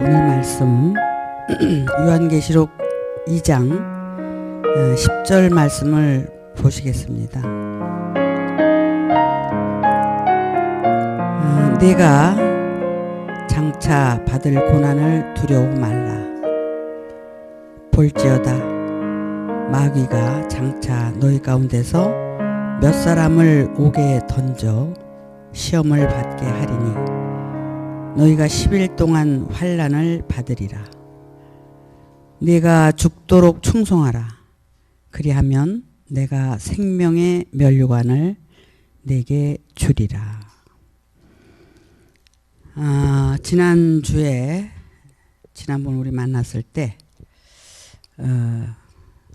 오늘 말씀 요한계시록 2장 10절 말씀을 보시겠습니다. 내가 장차 받을 고난을 두려워 말라. 볼지어다 마귀가 장차 너희 가운데서 몇 사람을 옥에 던져 시험을 받게 하리니 너희가 10일 동안 환난을 받으리라. 네가 죽도록 충성하라. 그리하면 내가 생명의 면류관을 네게 주리라. 지난번 우리 만났을 때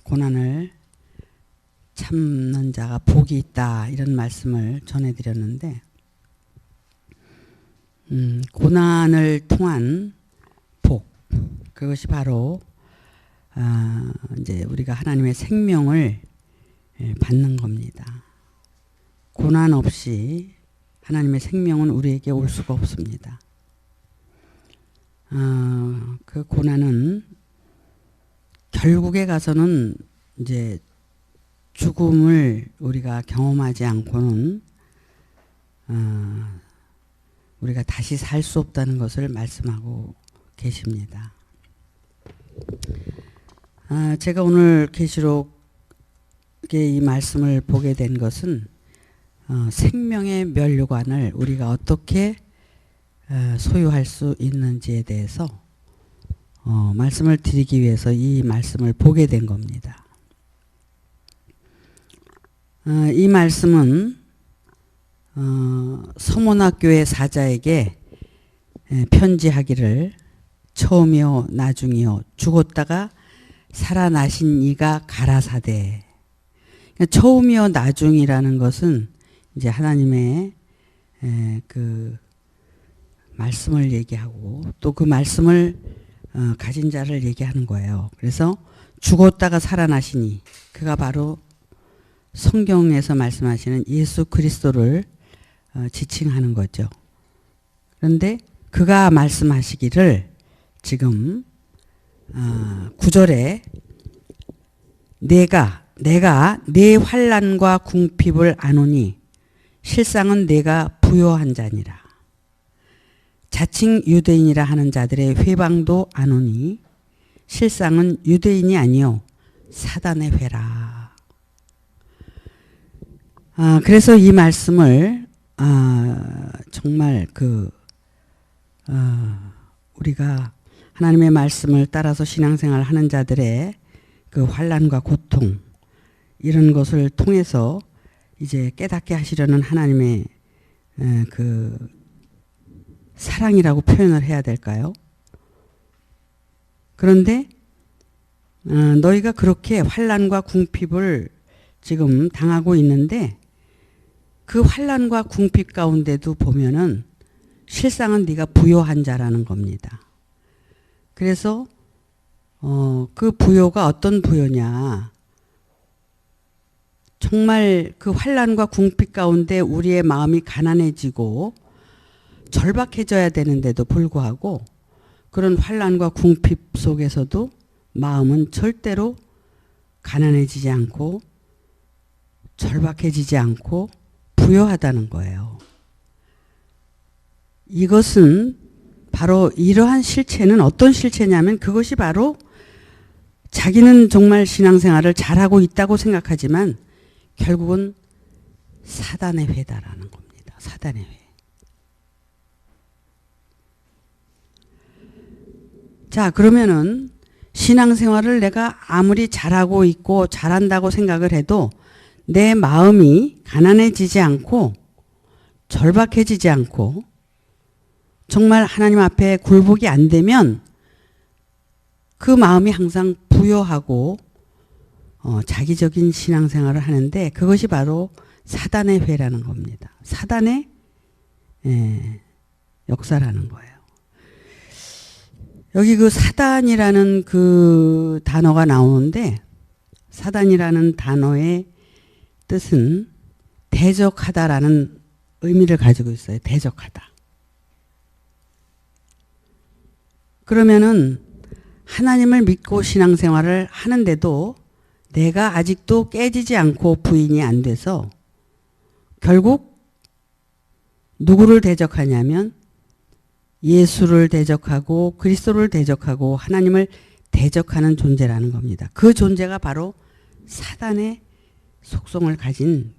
고난을 참는 자가 복이 있다 이런 말씀을 전해드렸는데, 고난을 통한 복, 그것이 바로 이제 우리가 하나님의 생명을 받는 겁니다. 고난 없이 하나님의 생명은 우리에게 올 수가 없습니다. 그 고난은 결국에 가서는 이제 죽음을 우리가 경험하지 않고는 우리가 다시 살 수 없다는 것을 말씀하고 계십니다. 제가 오늘 계시록의 이 말씀을 보게 된 것은 생명의 면류관을 우리가 어떻게 소유할 수 있는지에 대해서 말씀을 드리기 위해서 이 말씀을 보게 된 겁니다. 이 말씀은 서문학교의 사자에게 편지하기를 처음이요 나중이요 죽었다가 살아나신 이가 가라사대. 처음이요 나중이라는 것은 이제 하나님의 그 말씀을 얘기하고 또 그 말씀을 가진 자를 얘기하는 거예요. 그래서 죽었다가 살아나시니 그가 바로 성경에서 말씀하시는 예수 그리스도를 지칭하는 거죠. 그런데 그가 말씀하시기를 지금 9절에 내가 내 환난과 궁핍을 아노니 실상은 내가 부요한 자니라. 자칭 유대인이라 하는 자들의 회방도 아노니 실상은 유대인이 아니요 사단의 회라. 그래서 이 말씀을 정말 우리가 하나님의 말씀을 따라서 신앙생활 하는 자들의 그 환난과 고통 이런 것을 통해서 이제 깨닫게 하시려는 하나님의 그 사랑이라고 표현을 해야 될까요? 그런데 너희가 그렇게 환난과 궁핍을 지금 당하고 있는데 그 환난과 궁핍 가운데도 보면은 실상은 네가 부요한 자라는 겁니다. 그래서 그 부요가 어떤 부요냐? 정말 그 환난과 궁핍 가운데 우리의 마음이 가난해지고 절박해져야 되는데도 불구하고 그런 환난과 궁핍 속에서도 마음은 절대로 가난해지지 않고 절박해지지 않고 부요하다는 거예요. 이것은 바로 이러한 실체는 어떤 실체냐면 그것이 바로 자기는 정말 신앙생활을 잘하고 있다고 생각하지만 결국은 사단의 회다라는 겁니다. 사단의 회. 자, 그러면은 신앙생활을 내가 아무리 잘하고 있고 잘한다고 생각을 해도 내 마음이 가난해지지 않고 절박해지지 않고 정말 하나님 앞에 굴복이 안 되면 그 마음이 항상 부요하고 자기적인 신앙생활을 하는데 그것이 바로 사단의 회라는 겁니다. 사단의 역사라는 거예요. 여기 그 사단이라는 그 단어가 나오는데 사단이라는 단어의 뜻은 대적하다라는 의미를 가지고 있어요. 대적하다. 그러면은 하나님을 믿고 신앙생활을 하는데도 내가 아직도 깨지지 않고 부인이 안 돼서 결국 누구를 대적하냐면 예수를 대적하고 그리스도를 대적하고 하나님을 대적하는 존재라는 겁니다. 그 존재가 바로 사단의 속성을 가진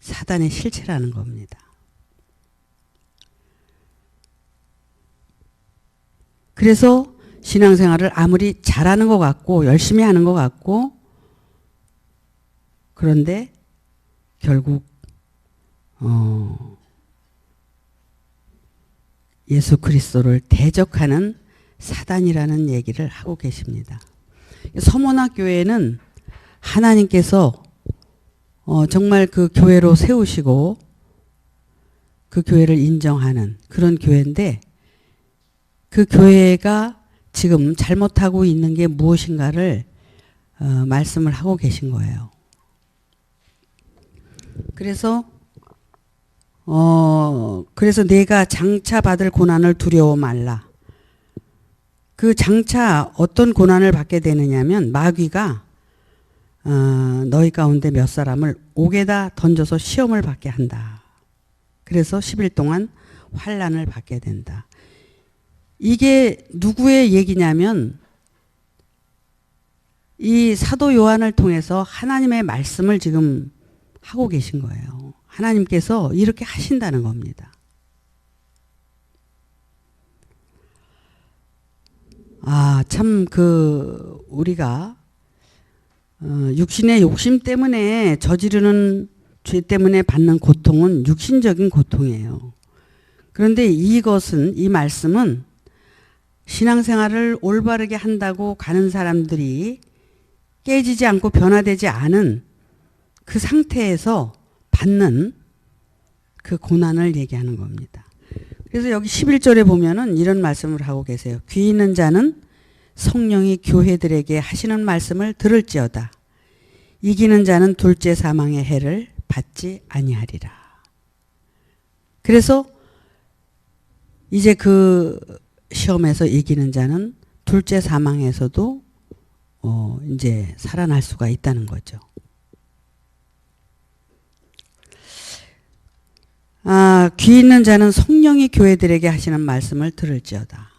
사단의 실체라는 겁니다. 그래서 신앙생활을 아무리 잘하는 것 같고 열심히 하는 것 같고 그런데 결국 예수 그리스도를 대적하는 사단이라는 얘기를 하고 계십니다. 서문학 교회는 하나님께서 정말 그 교회로 세우시고 그 교회를 인정하는 그런 교회인데 그 교회가 지금 잘못하고 있는 게 무엇인가를 말씀을 하고 계신 거예요. 그래서 내가 장차 받을 고난을 두려워 말라. 그 장차 어떤 고난을 받게 되느냐면 마귀가 너희 가운데 몇 사람을 옥에다 던져서 시험을 받게 한다. 그래서 10일 동안 환난을 받게 된다. 이게 누구의 얘기냐면 이 사도 요한을 통해서 하나님의 말씀을 지금 하고 계신 거예요. 하나님께서 이렇게 하신다는 겁니다. 참 우리가 육신의 욕심 때문에 저지르는 죄 때문에 받는 고통은 육신적인 고통이에요. 그런데 이 말씀은 신앙생활을 올바르게 한다고 가는 사람들이 깨지지 않고 변화되지 않은 그 상태에서 받는 그 고난을 얘기하는 겁니다. 그래서 여기 11절에 보면은 이런 말씀을 하고 계세요. 귀 있는 자는 성령이 교회들에게 하시는 말씀을 들을지어다. 이기는 자는 둘째 사망의 해를 받지 아니하리라. 그래서 이제 그 시험에서 이기는 자는 둘째 사망에서도 이제 살아날 수가 있다는 거죠. 귀 있는 자는 성령이 교회들에게 하시는 말씀을 들을지어다.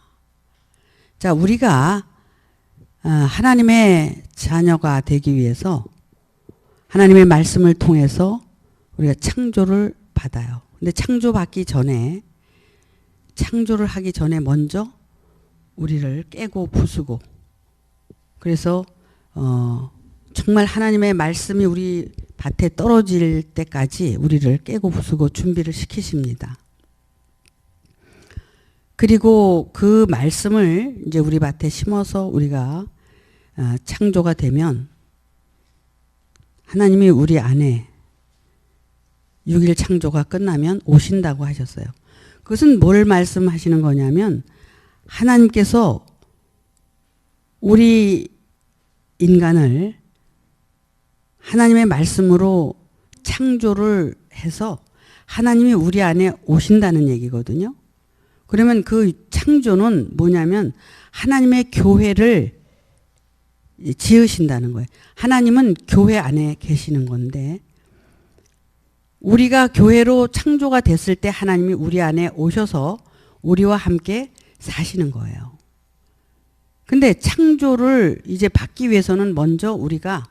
자, 우리가 하나님의 자녀가 되기 위해서 하나님의 말씀을 통해서 우리가 창조를 받아요. 근데 창조를 하기 전에 먼저 우리를 깨고 부수고 그래서 정말 하나님의 말씀이 우리 밭에 떨어질 때까지 우리를 깨고 부수고 준비를 시키십니다. 그리고 그 말씀을 이제 우리 밭에 심어서 우리가 창조가 되면 하나님이 우리 안에 6일 창조가 끝나면 오신다고 하셨어요. 그것은 뭘 말씀하시는 거냐면 하나님께서 우리 인간을 하나님의 말씀으로 창조를 해서 하나님이 우리 안에 오신다는 얘기거든요. 그러면 그 창조는 뭐냐면 하나님의 교회를 지으신다는 거예요. 하나님은 교회 안에 계시는 건데 우리가 교회로 창조가 됐을 때 하나님이 우리 안에 오셔서 우리와 함께 사시는 거예요. 근데 창조를 이제 받기 위해서는 먼저 우리가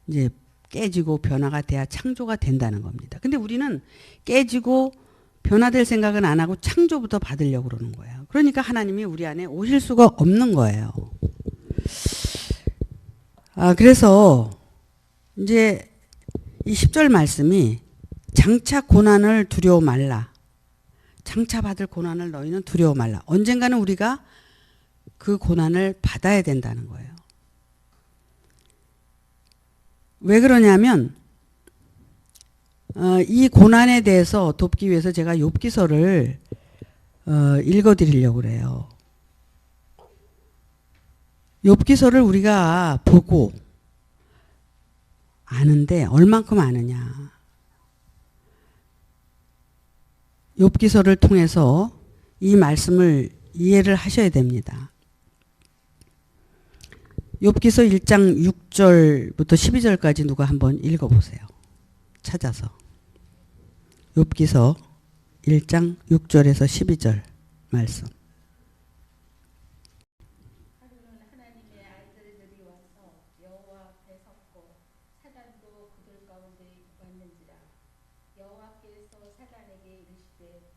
이제 깨지고 변화가 돼야 창조가 된다는 겁니다. 근데 우리는 깨지고 변화될 생각은 안 하고 창조부터 받으려고 그러는 거예요. 그러니까 하나님이 우리 안에 오실 수가 없는 거예요. 그래서 이제 이 10절 말씀이 장차 고난을 두려워 말라. 장차 받을 고난을 너희는 두려워 말라. 언젠가는 우리가 그 고난을 받아야 된다는 거예요. 왜 그러냐면 이 고난에 대해서 돕기 위해서 제가 욥기서를 읽어드리려고 그래요. 욥기서를 우리가 보고 아는데 얼만큼 아느냐. 욥기서를 통해서 이 말씀을 이해를 하셔야 됩니다. 욥기서 1장 6절부터 12절까지 누가 한번 읽어보세요. 찾아서. 욥기서 1장 6절에서 12절 말씀. 하루는 하나님의 아들들이 와서 여호와 앞에 섰고 사단도 그들 가운데 왔는지라. 여호와께서 사단에게 이르시되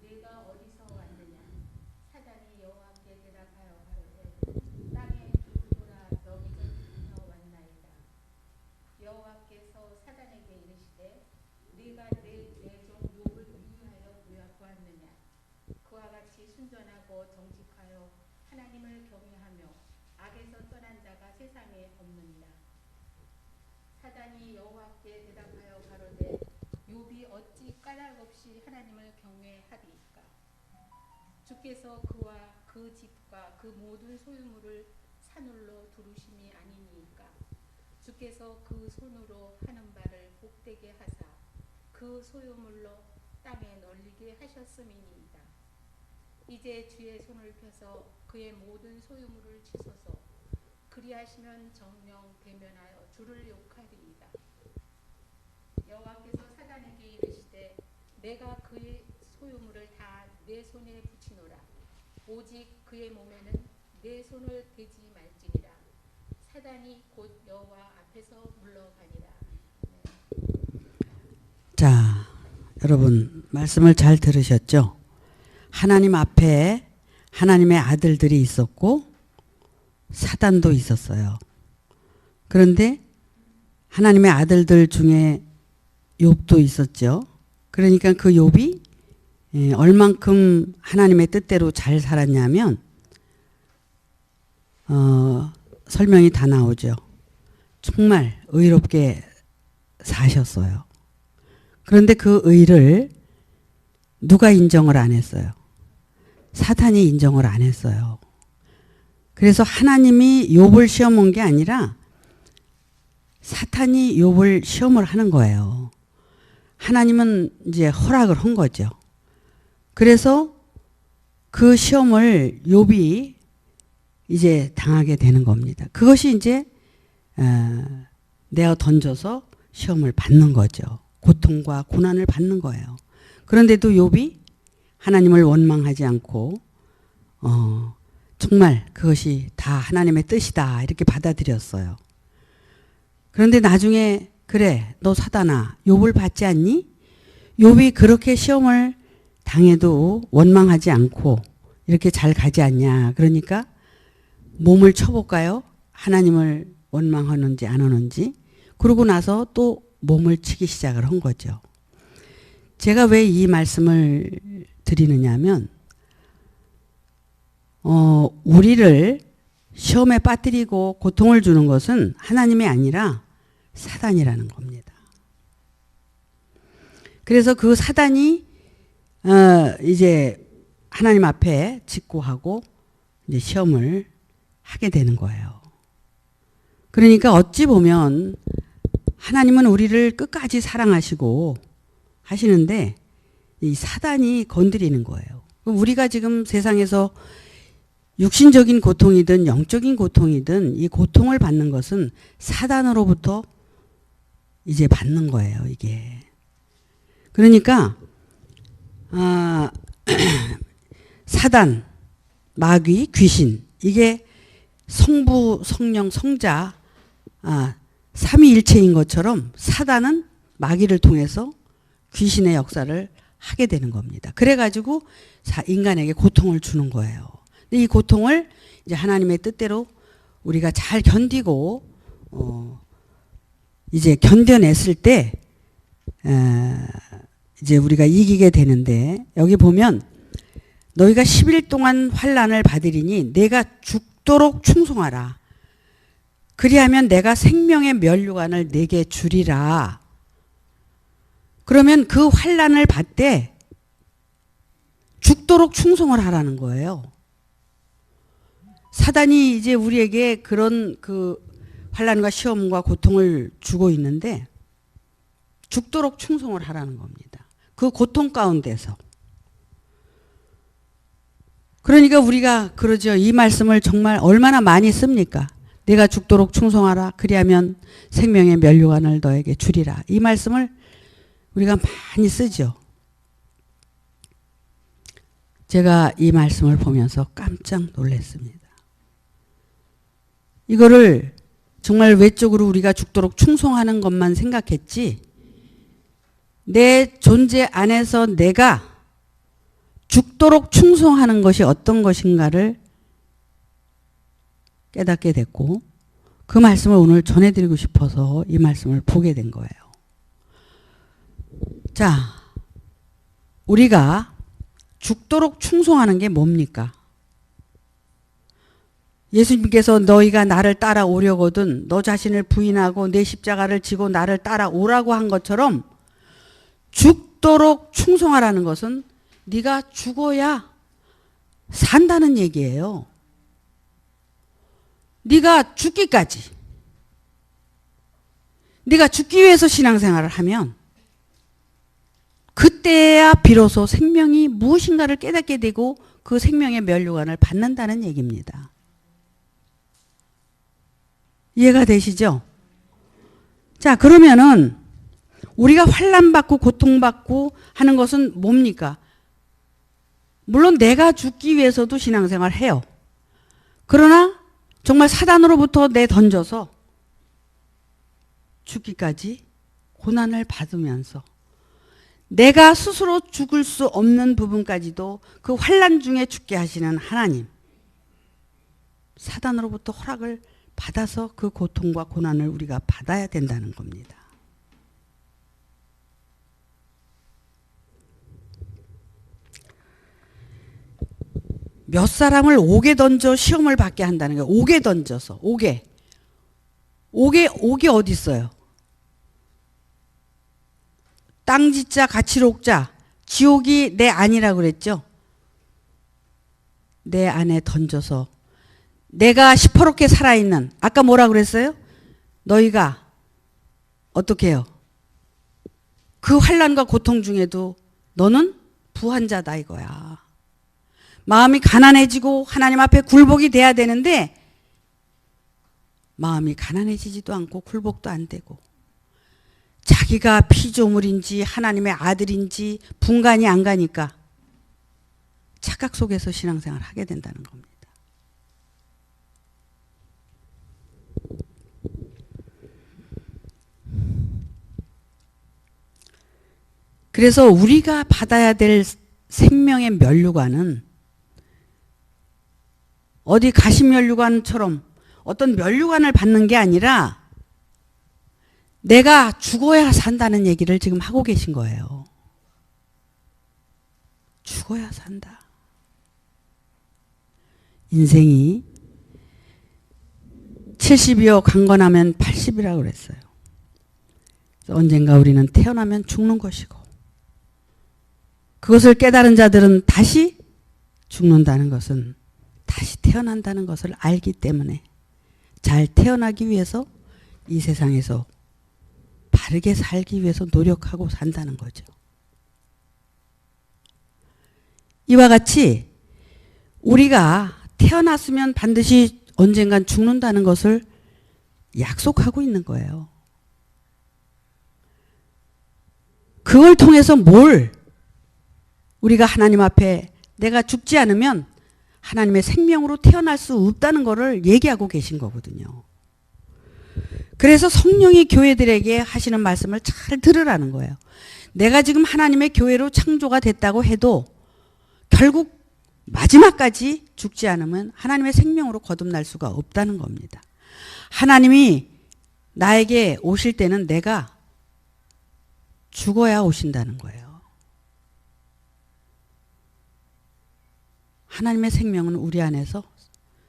네가 어디서 왔느냐. 사단이 여호와께 대답하여 가로되 땅에 두루두라 여기저기서 왔나이다. 여호와께서 사단에게 이르시되 네가 내 종 욥을 위하여 보았느냐. 그와 같이 순전하고 정직하여 하나님을 경외하며 악에서 떠난 자가 세상에 없느니라. 사단이 여호와께 대답하여 가로되 욥이 어찌 까닭 없이 하나님을 경외하리이까. 주께서 그와 그 집과 그 모든 소유물을 산울로 두르심이 아니니이까. 주께서 그 손으로 하는 바를 복되게 하사 그 소유물로 땅에 널리게 하셨음이니이다. 이제 주의 손을 펴서 그의 모든 소유물을 치소서. 그리하시면 정령 대면하여 주를 욕하리이다. 여호와께서 사단에게 이르시되 내가 그의 소유물을 다 내 손에 붙이노라. 오직 그의 몸에는 내 손을 대지 말지니라. 사단이 곧 여호와 앞에서 물러가니라. 자, 여러분 말씀을 잘 들으셨죠? 하나님 앞에 하나님의 아들들이 있었고 사단도 있었어요. 그런데 하나님의 아들들 중에 욥도 있었죠. 그러니까 그 욥이 얼만큼 하나님의 뜻대로 잘 살았냐면 설명이 다 나오죠. 정말 의롭게 사셨어요. 그런데 그 의를 누가 인정을 안 했어요? 사탄이 인정을 안 했어요. 그래서 하나님이 욥을 시험 온 게 아니라 사탄이 욥을 시험을 하는 거예요. 하나님은 이제 허락을 한 거죠. 그래서 그 시험을 욥이 이제 당하게 되는 겁니다. 그것이 이제 내어 던져서 시험을 받는 거죠. 고통과 고난을 받는 거예요. 그런데도 욥이 하나님을 원망하지 않고 정말 그것이 다 하나님의 뜻이다 이렇게 받아들였어요. 그런데 나중에 그래 너 사단아 욥을 받지 않니? 욥이 그렇게 시험을 당해도 원망하지 않고 이렇게 잘 가지 않냐. 그러니까 몸을 쳐볼까요? 하나님을 원망하는지 안 하는지. 그러고 나서 또 몸을 치기 시작을 한 거죠. 제가 왜 이 말씀을 드리느냐면 우리를 시험에 빠뜨리고 고통을 주는 것은 하나님이 아니라 사단이라는 겁니다. 그래서 그 사단이 이제 하나님 앞에 직고하고 이제 시험을 하게 되는 거예요. 그러니까 어찌 보면 하나님은 우리를 끝까지 사랑하시고 하시는데 이 사단이 건드리는 거예요. 우리가 지금 세상에서 육신적인 고통이든 영적인 고통이든 이 고통을 받는 것은 사단으로부터 이제 받는 거예요, 이게. 그러니까 사단, 마귀, 귀신 이게 성부, 성령, 성자 삼위일체인 것처럼 사단은 마귀를 통해서 귀신의 역사를 하게 되는 겁니다. 그래가지고 인간에게 고통을 주는 거예요. 근데 이 고통을 이제 하나님의 뜻대로 우리가 잘 견디고 이제 견뎌냈을 때 이제 우리가 이기게 되는데 여기 보면 너희가 10일 동안 환난을 받으리니 내가 죽도록 충성하라. 그리하면 내가 생명의 면류관을 내게 주리라. 그러면 그 환난을 받되 죽도록 충성을 하라는 거예요. 사단이 이제 우리에게 그런 그 환난과 시험과 고통을 주고 있는데 죽도록 충성을 하라는 겁니다. 그 고통 가운데서. 그러니까 우리가 그러죠. 이 말씀을 정말 얼마나 많이 씁니까? 네가 죽도록 충성하라. 그리하면 생명의 면류관을 너에게 주리라. 이 말씀을 우리가 많이 쓰죠. 제가 이 말씀을 보면서 깜짝 놀랐습니다. 이거를 정말 외적으로 우리가 죽도록 충성하는 것만 생각했지, 내 존재 안에서 내가 죽도록 충성하는 것이 어떤 것인가를 깨닫게 됐고, 그 말씀을 오늘 전해드리고 싶어서 이 말씀을 보게 된 거예요. 자, 우리가 죽도록 충성하는 게 뭡니까? 예수님께서 너희가 나를 따라오려거든 너 자신을 부인하고 내 십자가를 지고 나를 따라오라고 한 것처럼 죽도록 충성하라는 것은 네가 죽어야 산다는 얘기예요. 네가 죽기까지, 네가 죽기 위해서 신앙생활을 하면 그때야 비로소 생명이 무엇인가를 깨닫게 되고 그 생명의 면류관을 받는다는 얘기입니다. 이해가 되시죠? 자, 그러면은 우리가 환난받고 고통받고 하는 것은 뭡니까? 물론 내가 죽기 위해서도 신앙생활을 해요. 그러나 정말 사단으로부터 내던져서 죽기까지 고난을 받으면서 내가 스스로 죽을 수 없는 부분까지도 그 환난 중에 죽게 하시는 하나님, 사단으로부터 허락을 받아서 그 고통과 고난을 우리가 받아야 된다는 겁니다. 몇 사람을 옥에 던져 시험을 받게 한다는 거예요. 옥에 던져서. 옥에 어디 있어요? 땅짓자 가치록자, 지옥이 내 안이라고 그랬죠. 내 안에 던져서 내가 시퍼렇게 살아있는, 아까 뭐라 그랬어요? 너희가 어떻게 해요? 그 환난과 고통 중에도 너는 부한 자다 이거야. 마음이 가난해지고 하나님 앞에 굴복이 돼야 되는데 마음이 가난해지지도 않고 굴복도 안 되고 자기가 피조물인지 하나님의 아들인지 분간이 안 가니까 착각 속에서 신앙생활을 하게 된다는 겁니다. 그래서 우리가 받아야 될 생명의 면류관은 어디 가시면류관처럼 어떤 면류관을 받는 게 아니라 내가 죽어야 산다는 얘기를 지금 하고 계신 거예요. 죽어야 산다. 인생이 70이요 강건하면 80이라고 그랬어요. 언젠가 우리는 태어나면 죽는 것이고 그것을 깨달은 자들은 다시 죽는다는 것은 다시 태어난다는 것을 알기 때문에 잘 태어나기 위해서 이 세상에서 바르게 살기 위해서 노력하고 산다는 거죠. 이와 같이 우리가 태어났으면 반드시 언젠간 죽는다는 것을 약속하고 있는 거예요. 그걸 통해서 뭘 우리가 하나님 앞에 내가 죽지 않으면 하나님의 생명으로 태어날 수 없다는 것을 얘기하고 계신 거거든요. 그래서 성령이 교회들에게 하시는 말씀을 잘 들으라는 거예요. 내가 지금 하나님의 교회로 창조가 됐다고 해도 결국 마지막까지 죽지 않으면 하나님의 생명으로 거듭날 수가 없다는 겁니다. 하나님이 나에게 오실 때는 내가 죽어야 오신다는 거예요. 하나님의 생명은 우리 안에서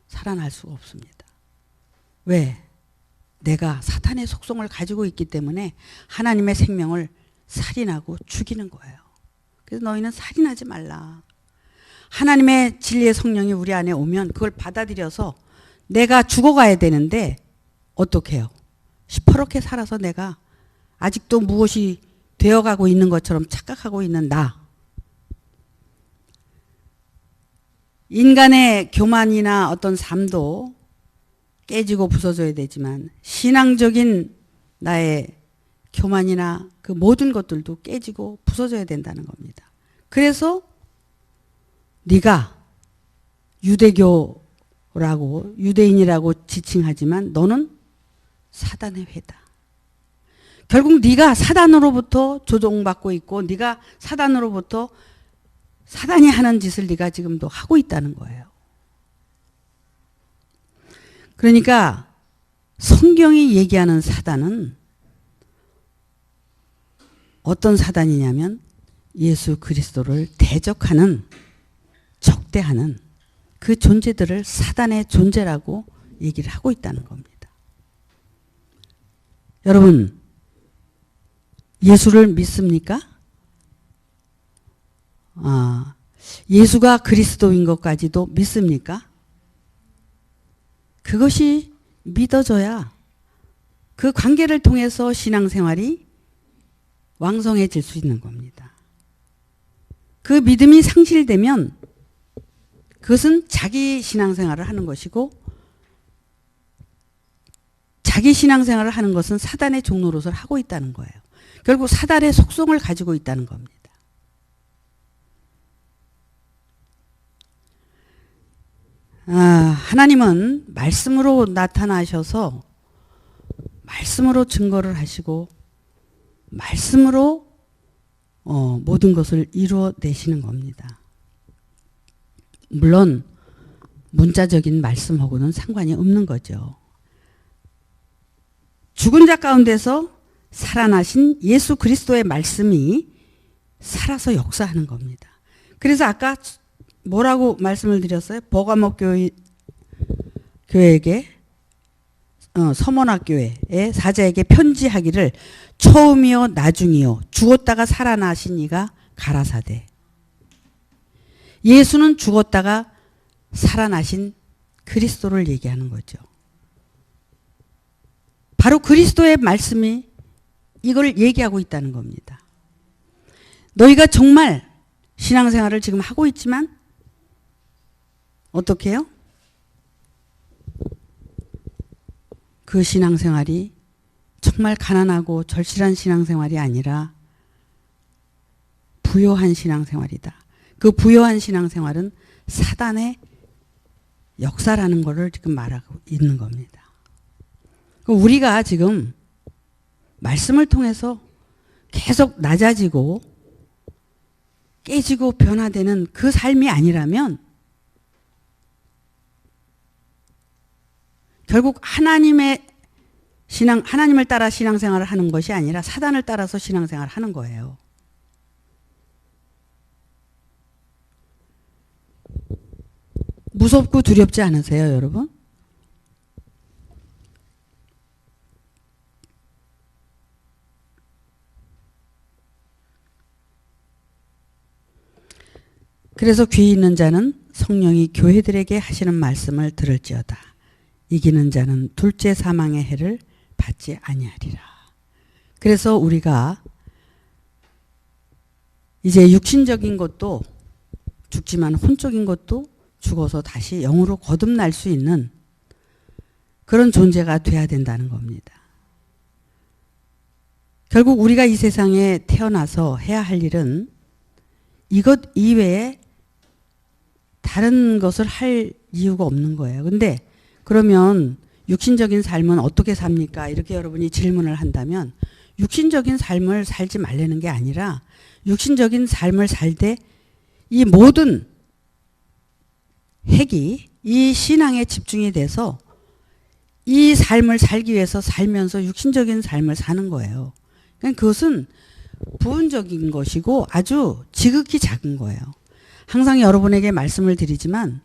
살아날 수가 없습니다. 왜? 내가 사탄의 속성을 가지고 있기 때문에 하나님의 생명을 살인하고 죽이는 거예요. 그래서 너희는 살인하지 말라. 하나님의 진리의 성령이 우리 안에 오면 그걸 받아들여서 내가 죽어가야 되는데 어떻게 해요? 시퍼렇게 살아서 내가 아직도 무엇이 되어가고 있는 것처럼 착각하고 있는 나. 인간의 교만이나 어떤 삶도 깨지고 부서져야 되지만 신앙적인 나의 교만이나 그 모든 것들도 깨지고 부서져야 된다는 겁니다. 그래서 네가 유대교라고 유대인이라고 지칭하지만 너는 사단의 회다. 결국 네가 사단으로부터 조종받고 있고 네가 사단으로부터 사단이 하는 짓을 네가 지금도 하고 있다는 거예요. 그러니까 성경이 얘기하는 사단은 어떤 사단이냐면 예수 그리스도를 대적하는 적대하는 그 존재들을 사단의 존재라고 얘기를 하고 있다는 겁니다. 여러분 예수를 믿습니까? 예수가 그리스도인 것까지도 믿습니까? 그것이 믿어져야 그 관계를 통해서 신앙생활이 왕성해질 수 있는 겁니다. 그 믿음이 상실되면 그것은 자기 신앙생활을 하는 것이고 자기 신앙생활을 하는 것은 사단의 종노릇을 하고 있다는 거예요. 결국 사단의 속성을 가지고 있다는 겁니다. 하나님은 말씀으로 나타나셔서 말씀으로 증거를 하시고 말씀으로 모든 것을 이루어내시는 겁니다. 물론 문자적인 말씀하고는 상관이 없는 거죠. 죽은 자 가운데서 살아나신 예수 그리스도의 말씀이 살아서 역사하는 겁니다. 그래서 아까 뭐라고 말씀을 드렸어요? 버가모 교회에게 서머나 교회의 사자에게 편지하기를 처음이요 나중이요 죽었다가 살아나신 이가 가라사대. 예수는 죽었다가 살아나신 그리스도를 얘기하는 거죠. 바로 그리스도의 말씀이 이걸 얘기하고 있다는 겁니다. 너희가 정말 신앙생활을 지금 하고 있지만 어떻게 해요? 그 신앙생활이 정말 가난하고 절실한 신앙생활이 아니라 부요한 신앙생활이다. 그 부요한 신앙생활은 사단의 역사라는 것을 지금 말하고 있는 겁니다. 우리가 지금 말씀을 통해서 계속 낮아지고 깨지고 변화되는 그 삶이 아니라면 결국 하나님을 따라 신앙생활을 하는 것이 아니라 사단을 따라서 신앙생활을 하는 거예요. 무섭고 두렵지 않으세요, 여러분? 그래서 귀 있는 자는 성령이 교회들에게 하시는 말씀을 들을지어다. 이기는 자는 둘째 사망의 해를 받지 아니하리라. 그래서 우리가 이제 육신적인 것도 죽지만 혼적인 것도 죽어서 다시 영으로 거듭날 수 있는 그런 존재가 돼야 된다는 겁니다. 결국 우리가 이 세상에 태어나서 해야 할 일은 이것 이외에 다른 것을 할 이유가 없는 거예요. 근데 그러면 육신적인 삶은 어떻게 삽니까? 이렇게 여러분이 질문을 한다면 육신적인 삶을 살지 말라는 게 아니라 육신적인 삶을 살 때 이 모든 핵이 이 신앙에 집중이 돼서 이 삶을 살기 위해서 살면서 육신적인 삶을 사는 거예요. 그러니까 그것은 부분적인 것이고 아주 지극히 작은 거예요. 항상 여러분에게 말씀을 드리지만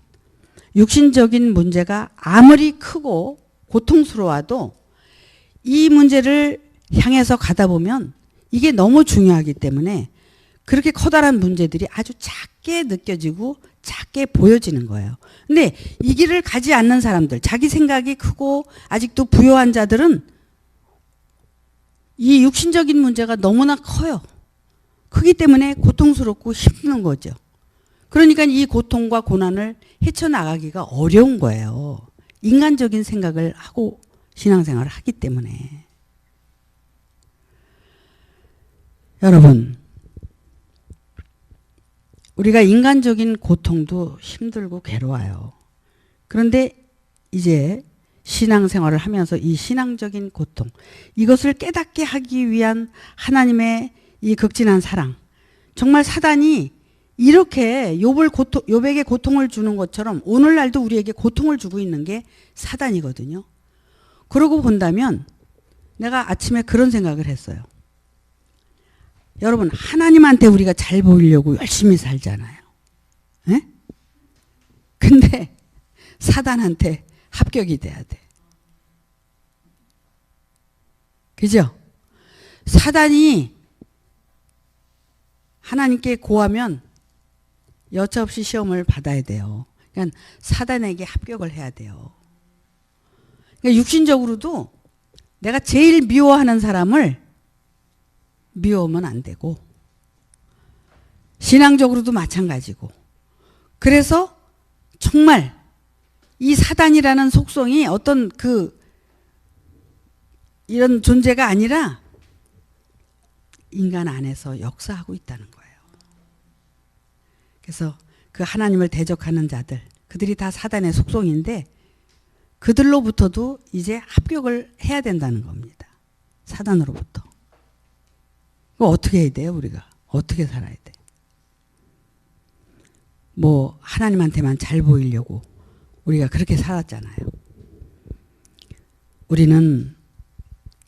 육신적인 문제가 아무리 크고 고통스러워도 이 문제를 향해서 가다 보면 이게 너무 중요하기 때문에 그렇게 커다란 문제들이 아주 작게 느껴지고 작게 보여지는 거예요. 근데 이 길을 가지 않는 사람들, 자기 생각이 크고 아직도 부요한 자들은 이 육신적인 문제가 너무나 커요. 크기 때문에 고통스럽고 힘든 거죠. 그러니까 이 고통과 고난을 헤쳐나가기가 어려운 거예요. 인간적인 생각을 하고 신앙생활을 하기 때문에. 여러분, 우리가 인간적인 고통도 힘들고 괴로워요. 그런데 이제 신앙생활을 하면서 이 신앙적인 고통, 이것을 깨닫게 하기 위한 하나님의 이 극진한 사랑, 정말 사단이 이렇게 욥에게 고통을 주는 것처럼 오늘날도 우리에게 고통을 주고 있는 게 사단이거든요. 그러고 본다면 내가 아침에 그런 생각을 했어요. 여러분, 하나님한테 우리가 잘 보이려고 열심히 살잖아요. 에? 근데 사단한테 합격이 돼야 돼. 그죠? 사단이 하나님께 고하면 여차없이 시험을 받아야 돼요. 그러니까 사단에게 합격을 해야 돼요. 그러니까 육신적으로도 내가 제일 미워하는 사람을 미워하면 안 되고, 신앙적으로도 마찬가지고. 그래서 정말 이 사단이라는 속성이 어떤 이런 존재가 아니라 인간 안에서 역사하고 있다는 거예요. 그래서 그 하나님을 대적하는 자들, 그들이 다 사단의 속성인데 그들로부터도 이제 합격을 해야 된다는 겁니다. 사단으로부터. 그거 어떻게 해야 돼요, 우리가? 어떻게 살아야 돼? 뭐 하나님한테만 잘 보이려고 우리가 그렇게 살았잖아요. 우리는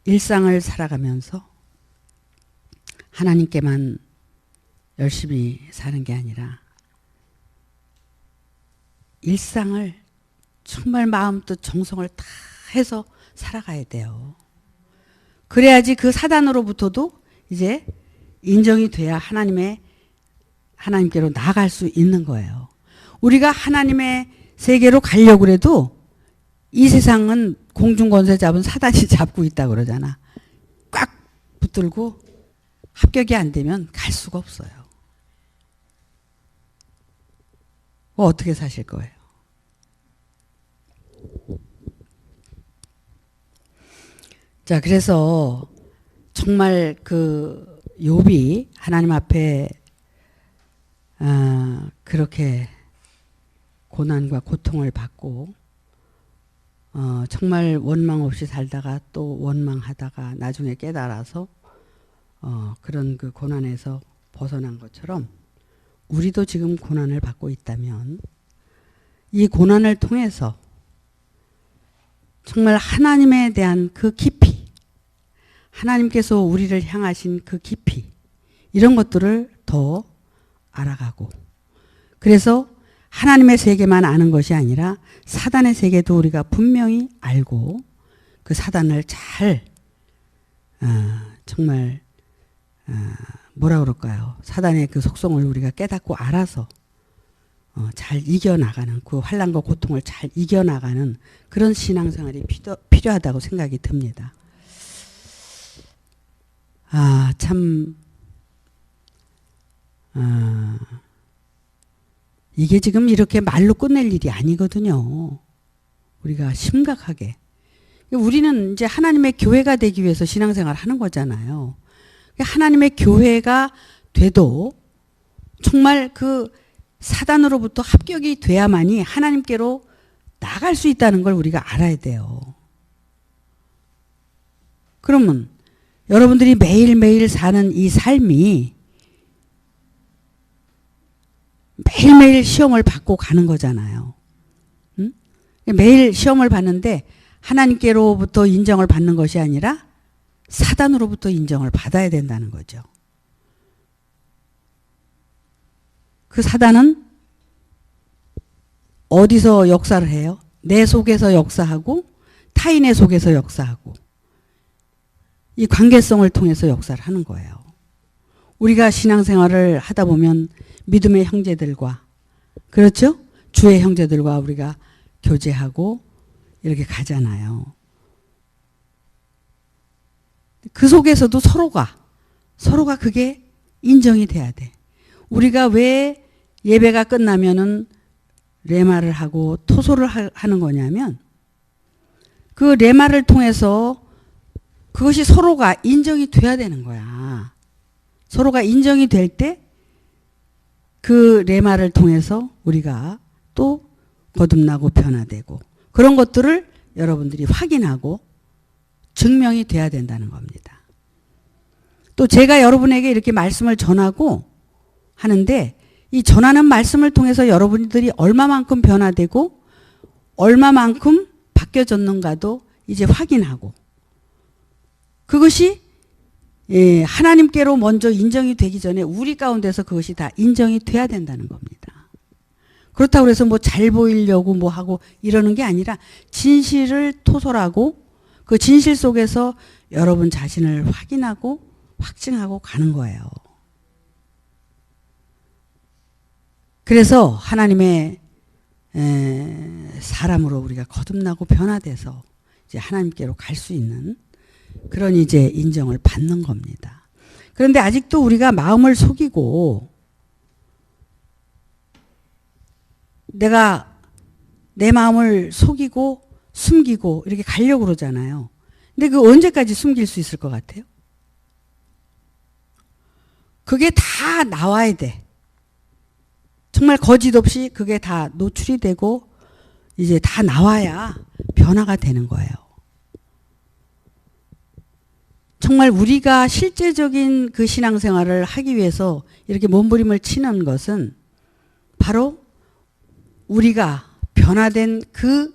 일상을 살아가면서 하나님께만 열심히 사는 게 아니라 일상을 정말 마음 또 정성을 다 해서 살아가야 돼요. 그래야지 그 사단으로부터도 이제 인정이 돼야 하나님께로 나아갈 수 있는 거예요. 우리가 하나님의 세계로 가려고 해도 이 세상은 공중권세 잡은 사단이 잡고 있다고 그러잖아. 꽉 붙들고 합격이 안 되면 갈 수가 없어요. 어떻게 사실 거예요? 자, 그래서 정말 그 욥이 하나님 앞에 그렇게 고난과 고통을 받고 정말 원망 없이 살다가 또 원망하다가 나중에 깨달아서 그런 그 고난에서 벗어난 것처럼 우리도 지금 고난을 받고 있다면 이 고난을 통해서 정말 하나님에 대한 그 깊이, 하나님께서 우리를 향하신 그 깊이, 이런 것들을 더 알아가고, 그래서 하나님의 세계만 아는 것이 아니라 사단의 세계도 우리가 분명히 알고 그 사단을 잘 정말 뭐라 그럴까요? 사단의 그 속성을 우리가 깨닫고 알아서 잘 이겨나가는, 그 환난과 고통을 잘 이겨나가는 그런 신앙생활이 필요하다고 생각이 듭니다. 참 이게 지금 이렇게 말로 끝낼 일이 아니거든요. 우리가 심각하게. 우리는 이제 하나님의 교회가 되기 위해서 신앙생활을 하는 거잖아요. 하나님의 교회가 돼도 정말 그 사단으로부터 합격이 돼야만이 하나님께로 나갈 수 있다는 걸 우리가 알아야 돼요. 그러면 여러분들이 매일매일 사는 이 삶이 매일매일 시험을 받고 가는 거잖아요. 응? 매일 시험을 받는데 하나님께로부터 인정을 받는 것이 아니라 사단으로부터 인정을 받아야 된다는 거죠. 그 사단은 어디서 역사를 해요? 내 속에서 역사하고 타인의 속에서 역사하고 이 관계성을 통해서 역사를 하는 거예요. 우리가 신앙생활을 하다 보면 믿음의 형제들과, 그렇죠? 주의 형제들과 우리가 교제하고 이렇게 가잖아요. 그 속에서도 서로가 그게 인정이 돼야 돼. 우리가 왜 예배가 끝나면은 레마를 하고 토소를 하는 거냐면 그 레마를 통해서 그것이 서로가 인정이 돼야 되는 거야. 서로가 인정이 될 때 그 레마를 통해서 우리가 또 거듭나고 변화되고 그런 것들을 여러분들이 확인하고 증명이 돼야 된다는 겁니다. 또 제가 여러분에게 이렇게 말씀을 전하고 하는데 이 전하는 말씀을 통해서 여러분들이 얼마만큼 변화되고 얼마만큼 바뀌어졌는가도 이제 확인하고 그것이 하나님께로 먼저 인정이 되기 전에 우리 가운데서 그것이 다 인정이 돼야 된다는 겁니다. 그렇다고 해서 뭐 잘 보이려고 뭐 하고 이러는 게 아니라 진실을 토설하고 그 진실 속에서 여러분 자신을 확인하고 확증하고 가는 거예요. 그래서 하나님의 사람으로 우리가 거듭나고 변화돼서 이제 하나님께로 갈 수 있는 그런 이제 인정을 받는 겁니다. 그런데 아직도 우리가 마음을 속이고 내가 내 마음을 속이고 숨기고 이렇게 가려고 그러잖아요. 근데 그 언제까지 숨길 수 있을 것 같아요? 그게 다 나와야 돼. 정말 거짓 없이 그게 다 노출이 되고 이제 다 나와야 변화가 되는 거예요. 정말 우리가 실제적인 그 신앙생활을 하기 위해서 이렇게 몸부림을 치는 것은 바로 우리가 변화된 그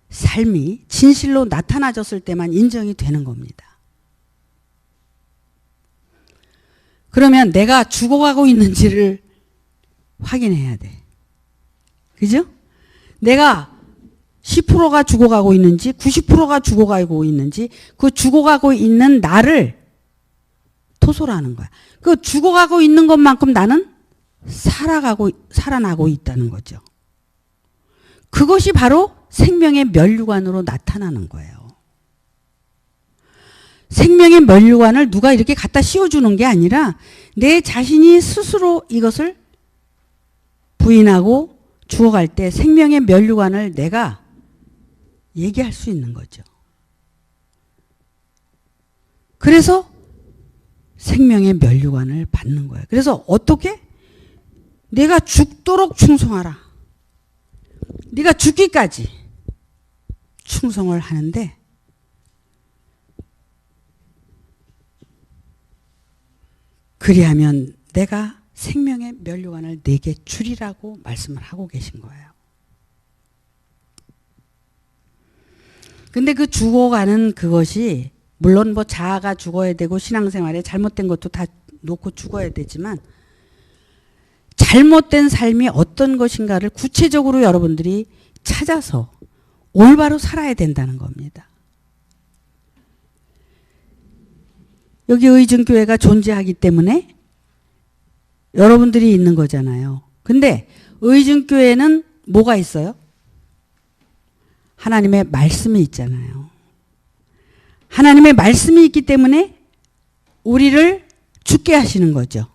삶이 진실로 나타나졌을 때만 인정이 되는 겁니다. 그러면 내가 죽어가고 있는지를 확인해야 돼. 그죠? 내가 10%가 죽어가고 있는지 90%가 죽어가고 있는지 그 죽어가고 있는 나를 토설하는 거야. 그 죽어가고 있는 것만큼 나는 살아나고 있다는 거죠. 그것이 바로 생명의 면류관으로 나타나는 거예요. 생명의 면류관을 누가 이렇게 갖다 씌워주는 게 아니라 내 자신이 스스로 이것을 부인하고 죽어갈 때 생명의 면류관을 내가 얘기할 수 있는 거죠. 그래서 생명의 면류관을 받는 거예요. 그래서 어떻게? 내가 죽도록 충성하라. 네가 죽기까지 충성을 하는데 그리하면 내가 생명의 면류관을 내게 주리라고 말씀을 하고 계신 거예요. 근데 그 죽어가는 그것이 물론 뭐 자아가 죽어야 되고 신앙생활에 잘못된 것도 다 놓고 죽어야 되지만 잘못된 삶이 어떤 것인가를 구체적으로 여러분들이 찾아서 올바로 살아야 된다는 겁니다. 여기 의증교회가 존재하기 때문에 여러분들이 있는 거잖아요. 근데 의증교회는 뭐가 있어요? 하나님의 말씀이 있잖아요. 하나님의 말씀이 있기 때문에 우리를 죽게 하시는 거죠.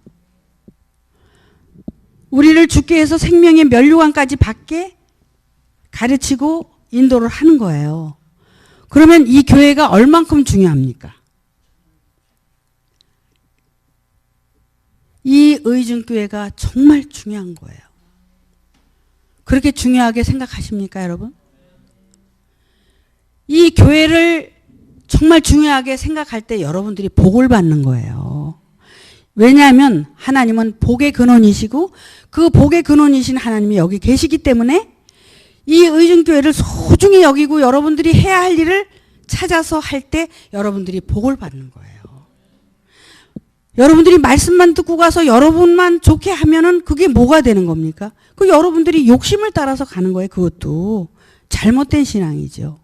우리를 죽게 해서 생명의 면류관까지 받게 가르치고 인도를 하는 거예요. 그러면 이 교회가 얼만큼 중요합니까? 이 의증교회가 정말 중요한 거예요. 그렇게 중요하게 생각하십니까, 여러분? 이 교회를 정말 중요하게 생각할 때 여러분들이 복을 받는 거예요. 왜냐하면 하나님은 복의 근원이시고 그 복의 근원이신 하나님이 여기 계시기 때문에 이 의증교회를 소중히 여기고 여러분들이 해야 할 일을 찾아서 할 때 여러분들이 복을 받는 거예요. 여러분들이 말씀만 듣고 가서 여러분만 좋게 하면은 그게 뭐가 되는 겁니까? 그 여러분들이 욕심을 따라서 가는 거예요. 그것도 잘못된 신앙이죠.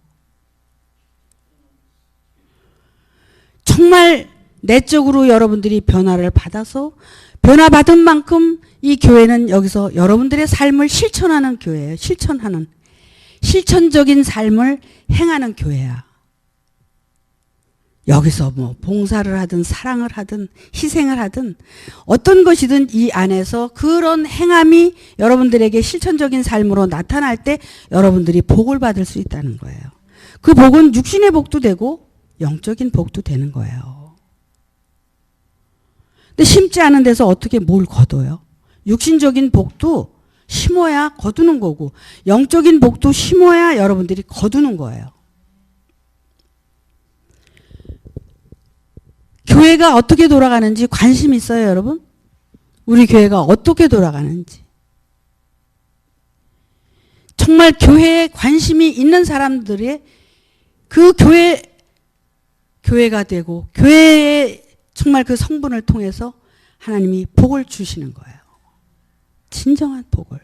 정말 내적으로 여러분들이 변화를 받아서 변화받은 만큼 이 교회는 여기서 여러분들의 삶을 실천하는 교회예요. 실천적인 삶을 행하는 교회야. 여기서 뭐 봉사를 하든 사랑을 하든 희생을 하든 어떤 것이든 이 안에서 그런 행함이 여러분들에게 실천적인 삶으로 나타날 때 여러분들이 복을 받을 수 있다는 거예요. 그 복은 육신의 복도 되고 영적인 복도 되는 거예요. 근데 심지 않은 데서 어떻게 뭘 거둬요? 육신적인 복도 심어야 거두는 거고 영적인 복도 심어야 여러분들이 거두는 거예요. 교회가 어떻게 돌아가는지 관심 있어요, 여러분? 우리 교회가 어떻게 돌아가는지. 정말 교회에 관심이 있는 사람들의 그 교회가 되고 교회의 정말 그 성분을 통해서 하나님이 복을 주시는 거예요. 진정한 복을.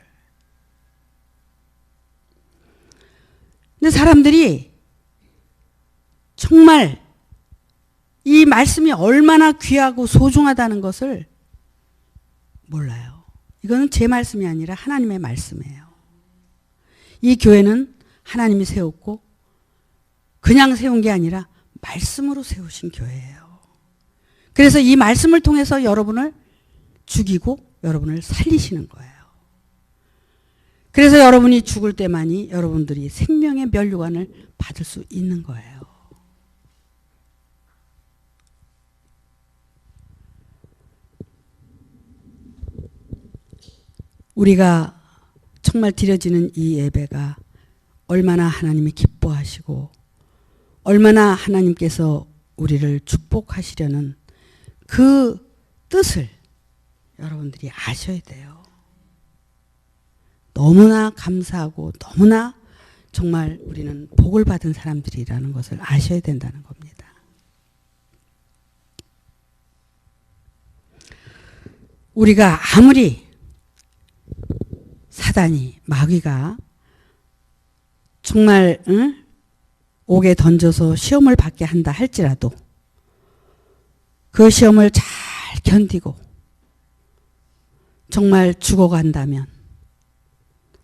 근데 사람들이 정말 이 말씀이 얼마나 귀하고 소중하다는 것을 몰라요. 이거는 제 말씀이 아니라 하나님의 말씀이에요. 이 교회는 하나님이 세웠고 그냥 세운 게 아니라 말씀으로 세우신 교회예요. 그래서 이 말씀을 통해서 여러분을 죽이고 여러분을 살리시는 거예요. 그래서 여러분이 죽을 때만이 여러분들이 생명의 면류관을 받을 수 있는 거예요. 우리가 정말 드려지는 이 예배가 얼마나 하나님이 기뻐하시고 얼마나 하나님께서 우리를 축복하시려는 그 뜻을 여러분들이 아셔야 돼요. 너무나 감사하고 너무나 정말 우리는 복을 받은 사람들이라는 것을 아셔야 된다는 겁니다. 우리가 아무리 사단이 마귀가 정말 옥에 던져서 시험을 받게 한다 할지라도 그 시험을 잘 견디고 정말 죽어간다면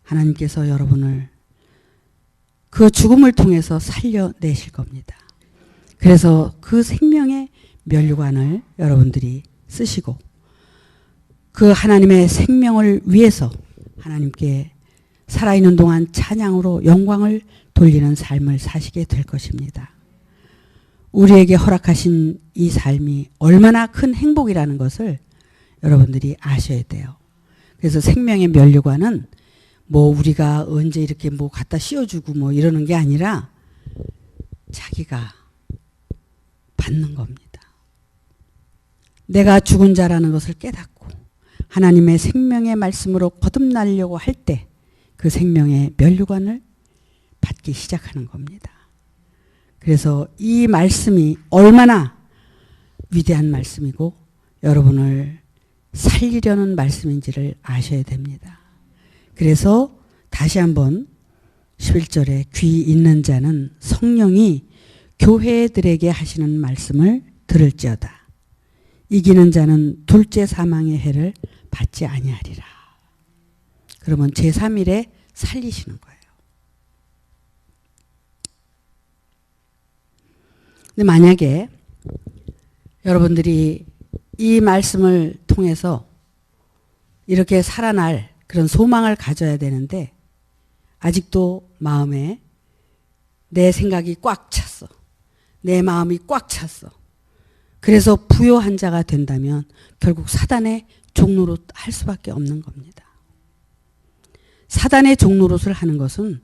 하나님께서 여러분을 그 죽음을 통해서 살려내실 겁니다. 그래서 그 생명의 면류관을 여러분들이 쓰시고 그 하나님의 생명을 위해서 하나님께 살아있는 동안 찬양으로 영광을 돌리는 삶을 사시게 될 것입니다. 우리에게 허락하신 이 삶이 얼마나 큰 행복이라는 것을 여러분들이 아셔야 돼요. 그래서 생명의 면류관은 뭐 우리가 언제 이렇게 뭐 갖다 씌워주고 뭐 이러는 게 아니라 자기가 받는 겁니다. 내가 죽은 자라는 것을 깨닫고 하나님의 생명의 말씀으로 거듭나려고 할 때 그 생명의 면류관을 받기 시작하는 겁니다. 그래서 이 말씀이 얼마나 위대한 말씀이고 여러분을 살리려는 말씀인지를 아셔야 됩니다. 그래서 다시 한번 11절에 귀 있는 자는 성령이 교회들에게 하시는 말씀을 들을지어다. 이기는 자는 둘째 사망의 해를 받지 아니하리라. 그러면 제3일에 살리시는 거예요. 근데 만약에 여러분들이 이 말씀을 통해서 이렇게 살아날 그런 소망을 가져야 되는데 아직도 마음에 내 생각이 꽉 찼어. 내 마음이 꽉 찼어. 그래서 부요한 자가 된다면 결국 사단의 종노릇 할 수밖에 없는 겁니다. 사단의 종노릇을 하는 것은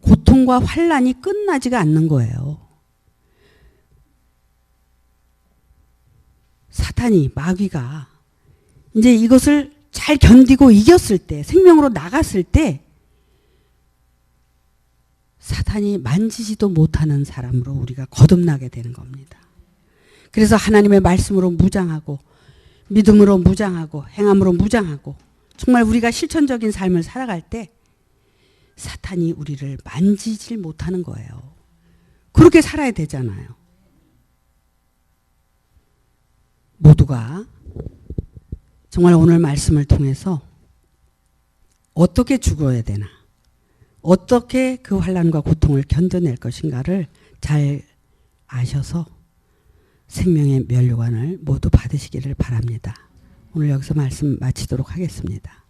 고통과 환난이 끝나지가 않는 거예요. 사탄이 마귀가 이제 이것을 잘 견디고 이겼을 때 생명으로 나갔을 때 사탄이 만지지도 못하는 사람으로 우리가 거듭나게 되는 겁니다. 그래서 하나님의 말씀으로 무장하고 믿음으로 무장하고 행함으로 무장하고 정말 우리가 실천적인 삶을 살아갈 때 사탄이 우리를 만지질 못하는 거예요. 그렇게 살아야 되잖아요. 모두가 정말 오늘 말씀을 통해서 어떻게 죽어야 되나, 어떻게 그 환난과 고통을 견뎌낼 것인가를 잘 아셔서 생명의 면류관을 모두 받으시기를 바랍니다. 오늘 여기서 말씀 마치도록 하겠습니다.